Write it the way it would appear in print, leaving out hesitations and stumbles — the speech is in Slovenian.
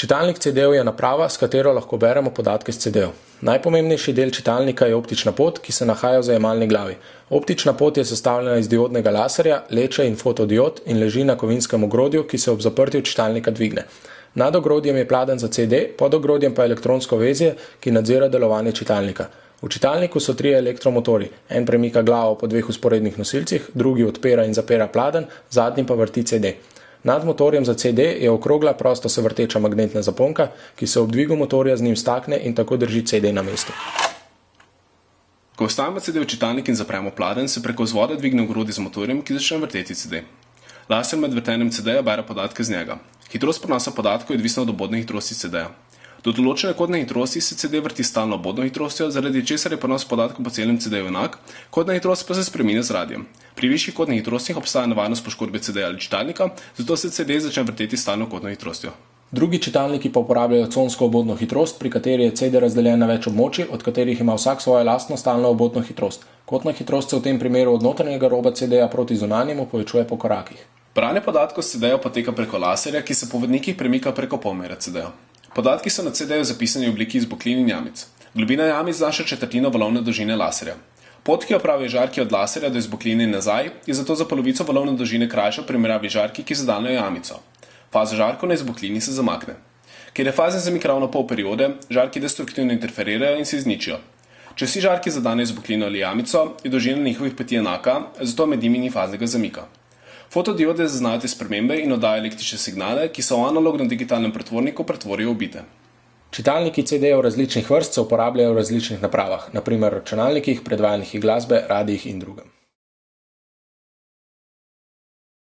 Čitalnik CD-jev je naprava, s katero lahko beremo podatke s CD-jev. Najpomembnejši del čitalnika je optična pot, ki se nahaja v zajemalni glavi. Optična pot je sestavljena iz diodnega laserja, leče in fotodiod in leži na kovinskem ogrodju, ki se ob zaprtju čitalnika dvigne. Nad ogrodjem je pladenj za CD, pod ogrodjem pa elektronsko vezje, ki nadzira delovanje čitalnika. V čitalniku so 3 elektromotorji. En premika glavo po 2 vzporednih nosilcih, drugi odpira in zapira pladenj, zadnji pa vrti CD. Nad motorjem za CD je okrogla, prosto se vrteča magnetna zaponka, ki se ob dvigu motorja z njim stakne in tako drži CD na mestu. Ko vstavimo CD v čitalnik in zapremo pladenj, se preko vzvoda dvigne ogrodje z motorjem, ki začne vrteti CD. Laser med vrtenjem CD-ja bere podatke z njega. Hitrost prenosa podatkov je odvisna od obodne hitrosti CD-ja. Do določene kodne hitrosti se CD vrti s stalno obodno hitrostjo, zaradi česar je prenos podatkov po celem CD-ju enak, kodna hitrost pa se spreminja z radijem. Pri višjih kodnih hitrostih obstaja nevarnost poškodbe CD-ja ali čitalnika, zato se CD začne vrteti s stalno kodno hitrostjo. Drugi čitalniki pa uporabljajo consko obodno hitrost, pri kateri je CD razdeljen na več območij, od katerih ima vsak svojo lastno stalno obodno hitrost. Kodna hitrost se v tem primeru od notranjega roba CD-ja proti zunanjemu povečuje po korakih. Branje podatkov s CD-ja poteka preko laserja, ki se po vodnikih premika preko polmera CD-ja. Podatki so na CD-ju zapisani v obliki izboklin in jamic. Globina jamic znaša četrtino valovne dolžine laserja. Pot, ki jo pravi žarki od laserja do izbokline in nazaj, je zato za polovico valovne dolžine krajša v primerjavi žarki, ki zadenejo jamico. Faza žarkov na izboklini se zamakne. Ker je fazni zamik ravno pol periode, žarki destruktivno interferirajo in se izničijo. Če vsi žarki zadenejo izboklino ali jamico, je dolžina njihovih poti enaka, zato med njimi ni faznega zamika. Fotodiode zaznajo te spremembe in oddajo električne signale, ki se v analogno-digitalnem pretvorniku pretvorijo v bite. Čitalniki CD-jev različnih vrst se uporabljajo v različnih napravah, na primer računalnikih, predvajalnikih glasbe, radijih in drugem.